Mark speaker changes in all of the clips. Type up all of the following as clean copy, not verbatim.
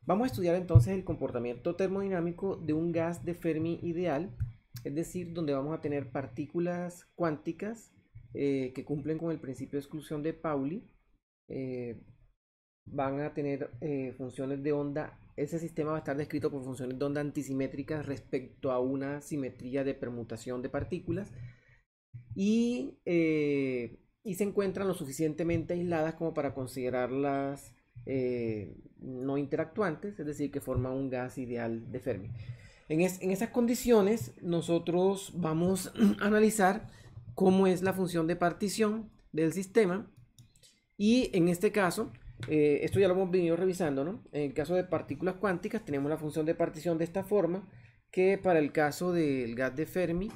Speaker 1: Vamos a estudiar entonces el comportamiento termodinámico de un gas de Fermi ideal, es decir, donde vamos a tener partículas cuánticas que cumplen con el principio de exclusión de Pauli, eh, van a tener funciones de onda. Ese sistema va a estar descrito por funciones de onda antisimétricas respecto a una simetría de permutación de partículas y se encuentran lo suficientemente aisladas como para considerarlas no interactuantes, es decir, que forman un gas ideal de Fermi. En esas condiciones nosotros vamos a analizar cómo es la función de partición del sistema y en este caso, esto ya lo hemos venido revisando, ¿no? En el caso de partículas cuánticas tenemos la función de partición de esta forma, que para el caso del gas de Fermi,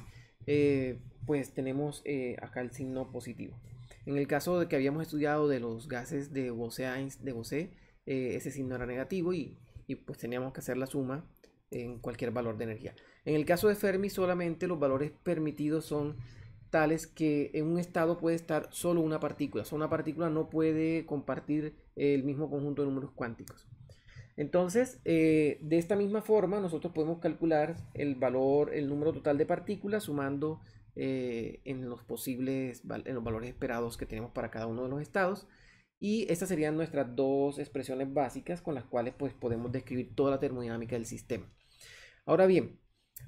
Speaker 1: pues tenemos acá el signo positivo. En el caso de que habíamos estudiado de los gases de Bose, ese signo era negativo y pues teníamos que hacer la suma en cualquier valor de energía. En el caso de Fermi solamente los valores permitidos son tales que en un estado puede estar solo una partícula. O sea, una partícula no puede compartir el mismo conjunto de números cuánticos. Entonces, de esta misma forma, nosotros podemos calcular el valor, el número total de partículas sumando en los en los valores esperados que tenemos para cada uno de los estados. Y estas serían nuestras dos expresiones básicas con las cuales pues, podemos describir toda la termodinámica del sistema. Ahora bien,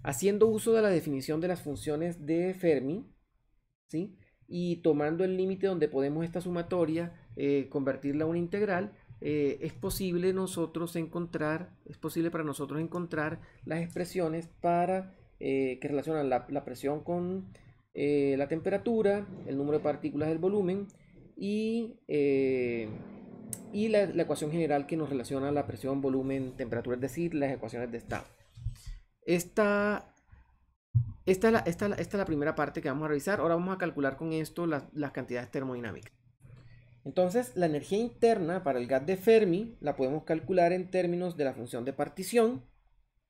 Speaker 1: haciendo uso de la definición de las funciones de Fermi, ¿sí? Y tomando el límite donde podemos esta sumatoria convertirla a una integral, es posible para nosotros encontrar las expresiones que relacionan la presión con la temperatura, el número de partículas del volumen y la ecuación general que nos relaciona la presión, volumen, temperatura, es decir, las ecuaciones de estado. Esta es la primera parte que vamos a revisar. Ahora vamos a calcular con esto las cantidades termodinámicas. Entonces, la energía interna para el gas de Fermi la podemos calcular en términos de la función de partición,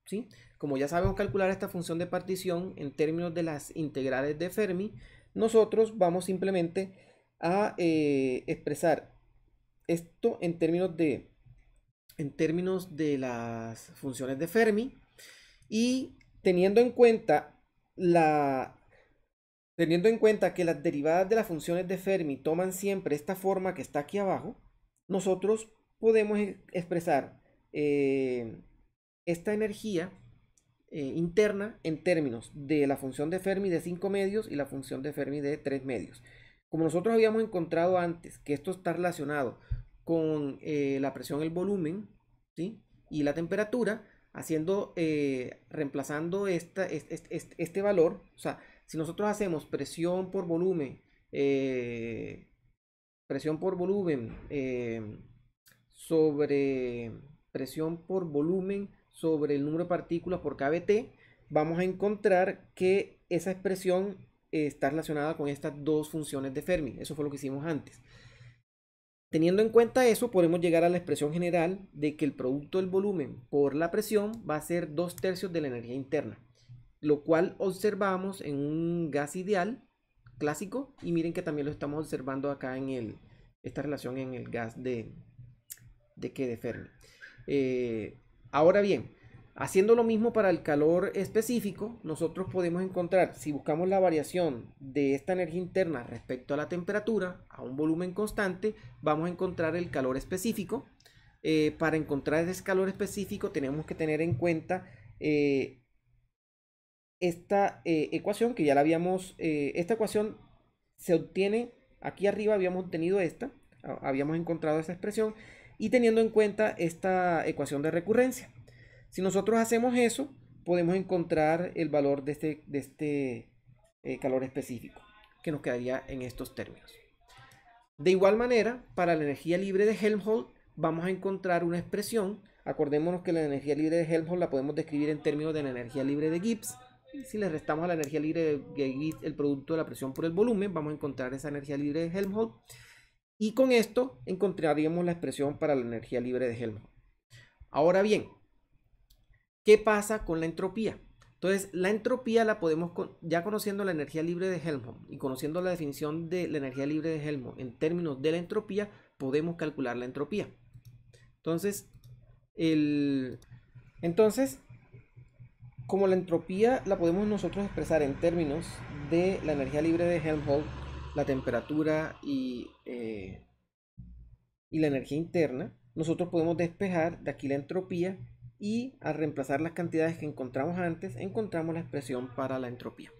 Speaker 1: ¿sí? Como ya sabemos calcular esta función de partición en términos de las integrales de Fermi, nosotros vamos simplemente a expresar esto en términos de las funciones de Fermi y teniendo en cuenta que las derivadas de las funciones de Fermi toman siempre esta forma que está aquí abajo, nosotros podemos expresar esta energía interna en términos de la función de Fermi de 5 medios y la función de Fermi de 3 medios. Como nosotros habíamos encontrado antes que esto está relacionado con la presión, el volumen, ¿sí? Y la temperatura, reemplazando este valor, o sea, si nosotros hacemos presión por volumen sobre presión por volumen sobre el número de partículas por kBt, vamos a encontrar que esa expresión está relacionada con estas dos funciones de Fermi. Eso fue lo que hicimos antes. Teniendo en cuenta eso, podemos llegar a la expresión general de que el producto del volumen por la presión va a ser 2/3 de la energía interna, lo cual observamos en un gas ideal clásico y miren que también lo estamos observando acá en esta relación en el gas de Fermi. Ahora bien, haciendo lo mismo para el calor específico, nosotros podemos encontrar, si buscamos la variación de esta energía interna respecto a la temperatura, a un volumen constante, vamos a encontrar el calor específico. Para encontrar ese calor específico tenemos que tener en cuenta esta ecuación que ya la habíamos, esta ecuación se obtiene, aquí arriba habíamos obtenido habíamos encontrado esa expresión y teniendo en cuenta esta ecuación de recurrencia. Si nosotros hacemos eso, podemos encontrar el valor de este calor específico, que nos quedaría en estos términos. De igual manera, para la energía libre de Helmholtz, vamos a encontrar una expresión. Acordémonos que la energía libre de Helmholtz la podemos describir en términos de la energía libre de Gibbs. Si le restamos a la energía libre de Gibbs el producto de la presión por el volumen, vamos a encontrar esa energía libre de Helmholtz. Y con esto encontraríamos la expresión para la energía libre de Helmholtz. Ahora bien, ¿qué pasa con la entropía? Entonces, la entropía la podemos, ya conociendo la energía libre de Helmholtz y conociendo la definición de la energía libre de Helmholtz en términos de la entropía, podemos calcular la entropía. Entonces, Entonces, como la entropía la podemos nosotros expresar en términos de la energía libre de Helmholtz, la temperatura y la energía interna, nosotros podemos despejar de aquí la entropía y al reemplazar las cantidades que encontramos antes, encontramos la expresión para la entropía.